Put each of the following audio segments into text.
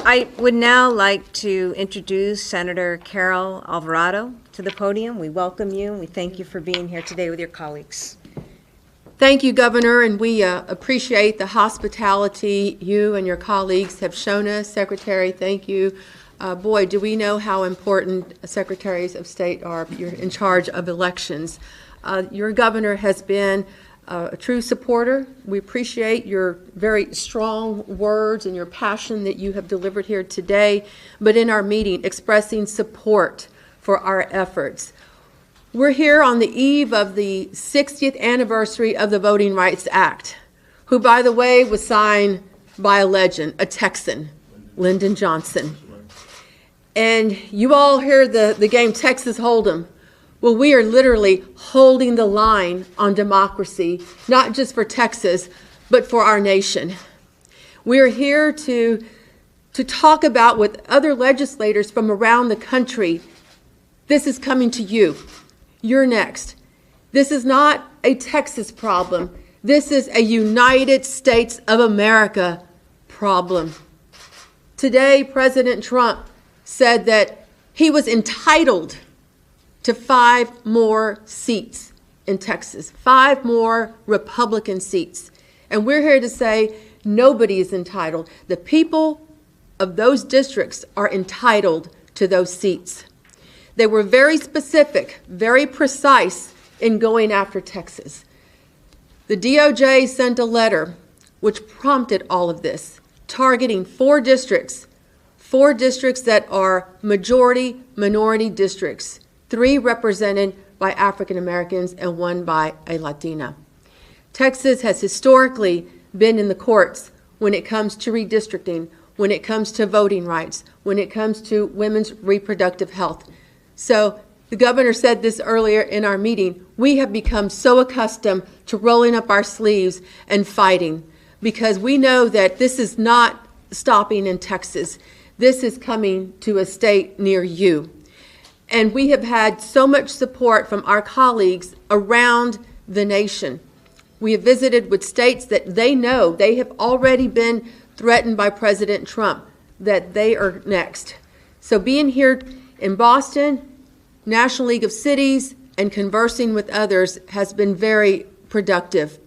I would now like to introduce Senator Carol Alvarado to the podium. We welcome you and we thank you for being here today with your colleagues. Thank you, Governor, and we appreciate the hospitality you and your colleagues have shown us. Secretary, thank you. Boy, do we know how important secretaries of state are. You're in charge of elections. Your governor has been a true supporter. We appreciate your very strong words and your passion that you have delivered here today, but in our meeting, expressing support for our efforts. We're here on the eve of the 60th anniversary of the Voting Rights Act, who, by the way, was signed by a legend, a Texan, Lyndon Johnson. And you all hear the game Texas Hold'em. Well, we are literally holding the line on democracy, not just for Texas, but for our nation. We are here to talk about with other legislators from around the country. This is coming to you. You're next. This is not a Texas problem. This is a United States of America problem. Today, President Trump said that he was entitled to 5 more seats in Texas, 5 more Republican seats. And we're here to say nobody is entitled. The people of those districts are entitled to those seats. They were very specific, very precise in going after Texas. The DOJ sent a letter which prompted all of this, targeting 4 districts that are majority minority districts, 3 represented by African Americans and 1 by a Latina. Texas has historically been in the courts when it comes to redistricting, when it comes to voting rights, when it comes to women's reproductive health. So the governor said this earlier in our meeting, we have become so accustomed to rolling up our sleeves and fighting because we know that this is not stopping in Texas. This is coming to a state near you. And we have had so much support from our colleagues around the nation. We have visited with states that they know they have already been threatened by President Trump, that they are next. So being here in Boston, National League of Cities, and conversing with others has been very productive.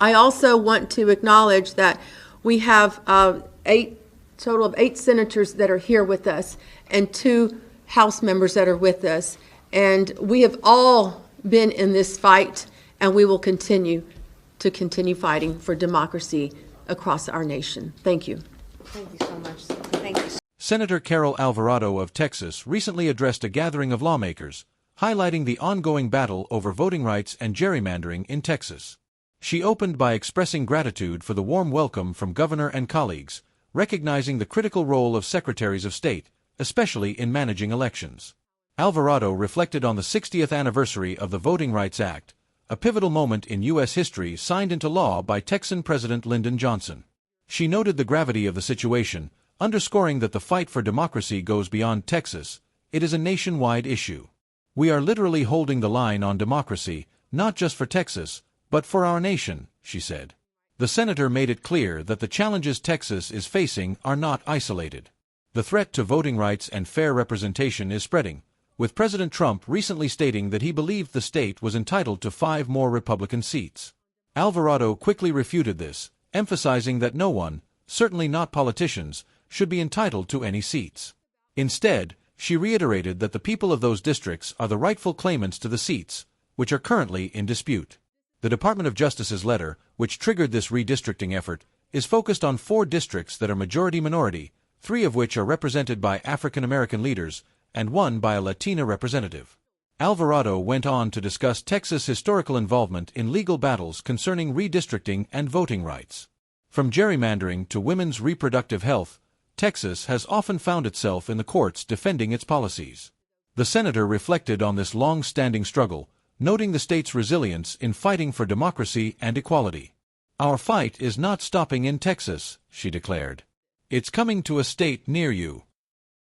I also want to acknowledge that we have total of 8 senators that are here with us and 2 House members that are with us. And we have all been in this fight, and we will continue fighting for democracy across our nation. Thank you. Thank you so much. Thank you. Senator Carol Alvarado of Texas recently addressed a gathering of lawmakers, highlighting the ongoing battle over voting rights and gerrymandering in Texas. She opened by expressing gratitude for the warm welcome from Governor and colleagues, recognizing the critical role of secretaries of state, especially in managing elections. Alvarado reflected on the 60th anniversary of the Voting Rights Act, a pivotal moment in U.S. history signed into law by Texan President Lyndon Johnson. She noted the gravity of the situation, underscoring that the fight for democracy goes beyond Texas. It is a nationwide issue. We are literally holding the line on democracy, not just for Texas, but for our nation, she said. The senator made it clear that the challenges Texas is facing are not isolated. The threat to voting rights and fair representation is spreading, with President Trump recently stating that he believed the state was entitled to 5 more Republican seats. Alvarado quickly refuted this, emphasizing that no one, certainly not politicians, should be entitled to any seats. Instead, she reiterated that the people of those districts are the rightful claimants to the seats, which are currently in dispute. The Department of Justice's letter, which triggered this redistricting effort, is focused on 4 districts that are majority-minority, 3 of which are represented by African American leaders, and 1 by a Latina representative. Alvarado went on to discuss Texas' historical involvement in legal battles concerning redistricting and voting rights. From gerrymandering to women's reproductive health, Texas has often found itself in the courts defending its policies. The senator reflected on this long-standing struggle, noting the state's resilience in fighting for democracy and equality. Our fight is not stopping in Texas, she declared. It's coming to a state near you.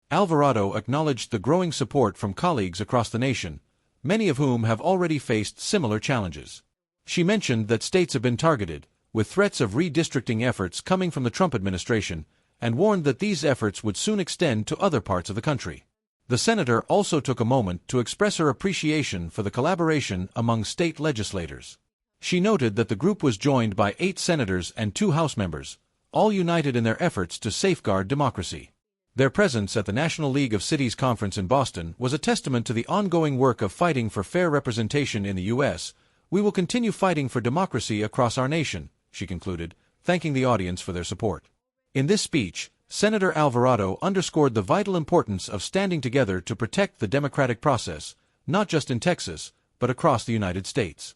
Alvarado acknowledged the growing support from colleagues across the nation, many of whom have already faced similar challenges. She mentioned that states have been targeted, with threats of redistricting efforts coming from the Trump administration, and warned that these efforts would soon extend to other parts of the country. The senator also took a moment to express her appreciation for the collaboration among state legislators. She noted that the group was joined by 8 senators and 2 House members, all united in their efforts to safeguard democracy. Their presence at the National League of Cities Conference in Boston was a testament to the ongoing work of fighting for fair representation in the U.S. "We will continue fighting for democracy across our nation," she concluded, thanking the audience for their support. In this speech, Senator Alvarado underscored the vital importance of standing together to protect the democratic process, not just in Texas, but across the United States.